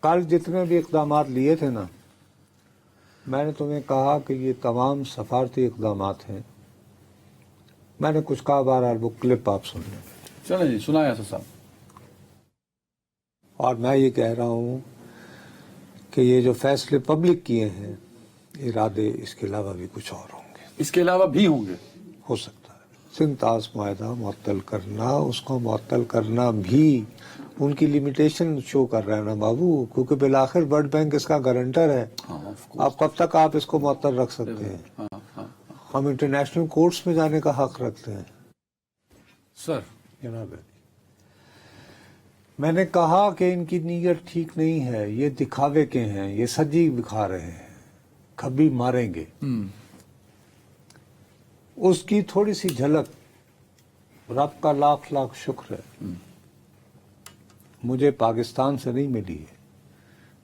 کل جتنے بھی اقدامات لیے تھے نا، میں نے تمہیں کہا کہ یہ تمام سفارتی اقدامات ہیں. میں نے کچھ کہا، بہرحال وہ کلپ آپ سن لیں. چلیں جی، سنائیں اسد صاحب. اور میں یہ کہہ رہا ہوں کہ یہ جو فیصلے پبلک کیے ہیں، ارادے اس کے علاوہ بھی کچھ اور ہوں گے. اس کے علاوہ بھی ہوں گے. ہو سکتا ہے سنتاس معاہدہ معطل کرنا، اس کو معطل کرنا بھی ان کی لمیٹیشن شو کر رہا ہے نا بابو، کیونکہ بالآخر ورلڈ بینک اس کا گارنٹر ہے. آپ کب تک آپ اس کو معطل رکھ سکتے ہیں؟ ہم انٹرنیشنل کورٹس میں جانے کا حق رکھتے ہیں. سر جناب، میں نے کہا کہ ان کی نیت ٹھیک نہیں ہے، یہ دکھاوے کے ہیں، یہ سجی دکھا رہے ہیں، کبھی ماریں گے. اس کی تھوڑی سی جھلک رب کا لاکھ لاکھ شکر ہے مجھے پاکستان سے نہیں ملی ہے.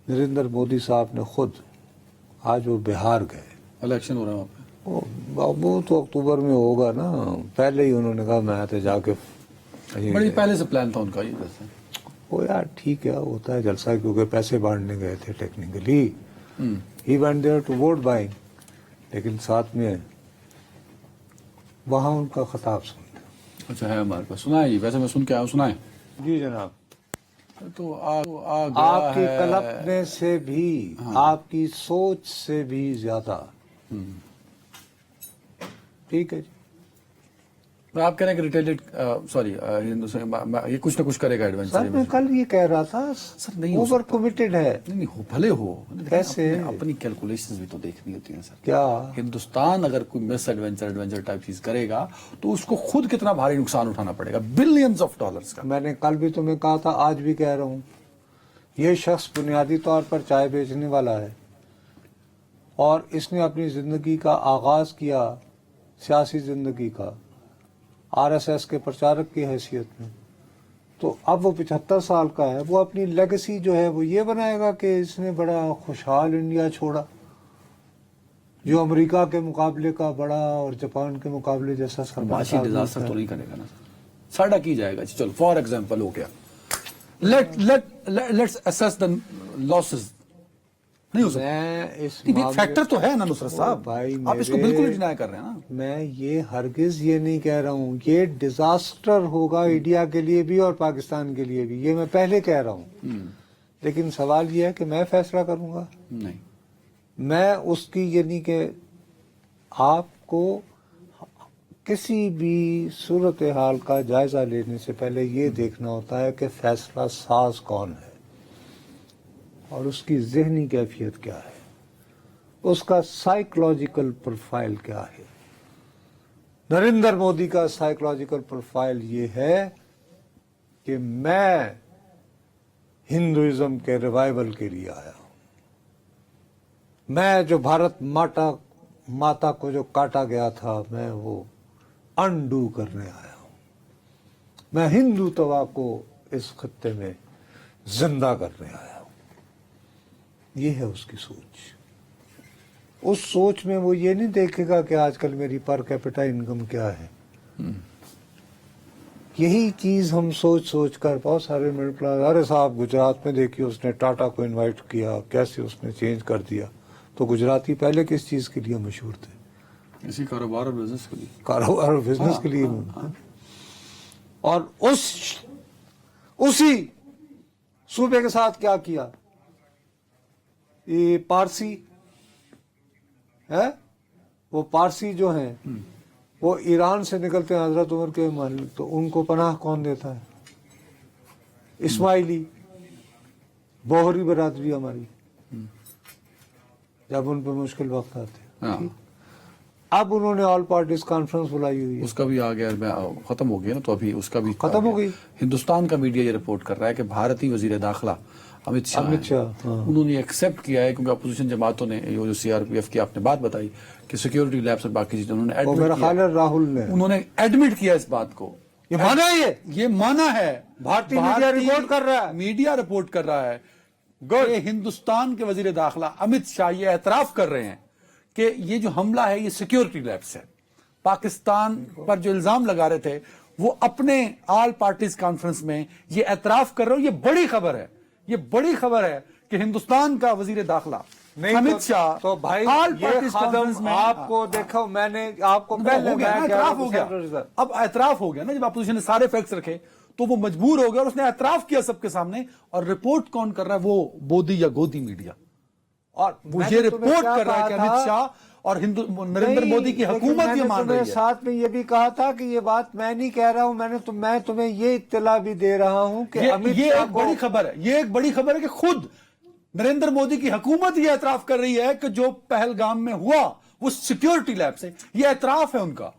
نریندر مودی صاحب نے خود، آج وہ بہار گئے، الیکشن ہو رہا ہے وہاں پہ. وہ تو اکتوبر میں ہوگا نا. پہلے ہی انہوں نے کہا میں تو جا کے بڑی پہلے سے پلان تھا ان کا. یہ ویسے وہ یار ٹھیک ہے، ہوتا ہے جلسہ، کیونکہ پیسے بانٹنے گئے تھے technically. He went there to vote buying, لیکن ساتھ میں وہاں ان کا خطاب سنتے. اچھا ہے ہمارے پاس، سنائیں جی. ویسے میں سن کے آیا ہوں، سنائیں. جی جناب. تو آپ کی کلپنے سے بھی، آپ کی سوچ سے بھی زیادہ. ٹھیک ہے جی. آپ کہہ رہے ہیں کہ ریٹیلیٹ، سوری، یہ کچھ نہ کچھ کرے گا ایڈوینچر. سر میں کل یہ کہہ رہا تھا، سر نہیں اوور کمیٹڈ ہے. نہیں بھلے ہو، کیسے؟ اپنی کیلکولیشنز بھی تو دیکھنی ہوتی ہیں سر. کیا ہندوستان اگر کوئی مس ایڈونچر ٹائپ چیز کرے گا تو اس کو خود کتنا بھاری نقصان اٹھانا پڑے گا، بلینز آف ڈالرز کا. میں نے کل بھی تمہیں کہا تھا، آج بھی کہہ رہا ہوں، یہ شخص بنیادی طور پر چائے بیچنے والا ہے، اور اس نے اپنی زندگی کا آغاز کیا، سیاسی زندگی کا، آر ایس ایس کے پرچارک کی حیثیت میں. تو اب وہ 75 سال کا ہے. وہ اپنی لیگسی جو ہے وہ یہ بنائے گا کہ اس نے بڑا خوشحال انڈیا چھوڑا، جو امریکہ کے مقابلے کا بڑا اور جاپان کے مقابلے جیسا معاشی ڈیزاسٹر تو نہیں کرے گا نا ساڑھا کی جائے گا. چلو فار ایگزامپل ہو گیا، لیٹس اسیس the losses. نہیں ہو سکتا. فیکٹر تو ہے نا نصرت صاحب، آپ اس کو بالکل ڈینائی کر رہے ہیں نا. میں یہ ہرگز یہ نہیں کہہ رہا ہوں، یہ ڈیزاسٹر ہوگا انڈیا کے لیے بھی اور پاکستان کے لیے بھی، یہ میں پہلے کہہ رہا ہوں. لیکن سوال یہ ہے کہ میں فیصلہ کروں گا؟ نہیں. میں اس کی، یعنی کہ آپ کو کسی بھی صورتحال کا جائزہ لینے سے پہلے یہ دیکھنا ہوتا ہے کہ فیصلہ ساز کون ہے اور اس کی ذہنی کیفیت کیا ہے، اس کا سائیکولوجیکل پروفائل کیا ہے. نریندر مودی کا سائیکولوجیکل پروفائل یہ ہے کہ میں ہندوازم کے ریوائول کے لیے آیا ہوں. میں جو بھارت ماتا کو جو کاٹا گیا تھا، میں وہ انڈو کرنے آیا ہوں. میں ہندوتوا کو اس خطے میں زندہ کرنے آیا ہوں. یہ ہے اس کی سوچ. اس سوچ میں وہ یہ نہیں دیکھے گا کہ آج کل میری پر کیپٹا انکم کیا ہے. یہی چیز ہم سوچ کر بہت سارے مڈل کلاس، ارے صاحب گجرات میں دیکھیے اس نے ٹاٹا کو انوائٹ کیا، کیسے اس نے چینج کر دیا. تو گجراتی پہلے کس چیز کے لیے مشہور تھے؟ اسی کاروبار اور بزنس کے لیے. کاروبار اور بزنس کے لیے. اور اسی صوبے کے ساتھ کیا کیا؟ یہ پارسی ہے، وہ پارسی جو ہیں وہ ایران سے نکلتے ہیں حضرت عمر کے محل، تو ان کو پناہ کون دیتا ہے؟ اسماعیلی بوہری برادری ہماری، جب ان پہ مشکل وقت آتے ہیں. اب انہوں نے آل پارٹیز کانفرنس بلائی ہوئی ہے. اس کا بھی آ گیا، ختم ہو گیا نا، تو ابھی اس کا بھی ختم ہو گئی. ہندوستان کا میڈیا یہ رپورٹ کر رہا ہے کہ بھارتی وزیر داخلہ امت شاہ انہوں نے ایکسپٹ کیا ہے، کیونکہ اپوزیشن جماعتوں نے جو سی آر پی ایف کی آپ نے بات بتائی کہ سیکیورٹی لیبس اور باقی چیزیں، انہوں نے ایڈمٹ کیا اس بات کو. یہ مانا ہے، یہ مانا ہے. بھارتی میڈیا رپورٹ کر رہا ہے، میڈیا رپورٹ کر رہا ہے کہ ہندوستان کے وزیر داخلہ امت شاہ یہ اعتراف کر رہے ہیں کہ یہ جو حملہ ہے یہ سیکیورٹی لیبس ہے. پاکستان پر جو الزام لگا رہے تھے وہ اپنے آل پارٹیز کانفرنس میں یہ اعتراف کر رہے ہو. یہ بڑی خبر ہے، یہ بڑی خبر ہے کہ ہندوستان کا وزیر داخلہ امیت شاہ تو بھائی آل یہ پارٹیز کانفرنس قدم میں آپ کو دیکھو میں نے آپ کو پہلے ہو گیا نا، اعتراف ہو گیا، اب اعتراف ہو گیا نا، جب اپوزیشن نے سارے فیکٹس رکھے تو وہ مجبور ہو گیا اور اس نے اعتراف کیا سب کے سامنے. اور رپورٹ کون کر رہا ہے؟ وہ مودی یا گودی میڈیا. اور وہ یہ رپورٹ کر رہا ہے کہ امیت شاہ اور نریندر مودی کی حکومت یہ مان رہی ہے. ساتھ میں یہ بھی کہا تھا کہ یہ بات میں نہیں کہہ رہا ہوں، میں تمہیں یہ اطلاع بھی دے رہا ہوں کہ یہ ایک بڑی خبر ہے، یہ ایک بڑی خبر ہے کہ خود نریندر مودی کی حکومت یہ اعتراف کر رہی ہے کہ جو پہلگام میں ہوا وہ سیکیورٹی لیب سے، یہ اعتراف ہے ان کا.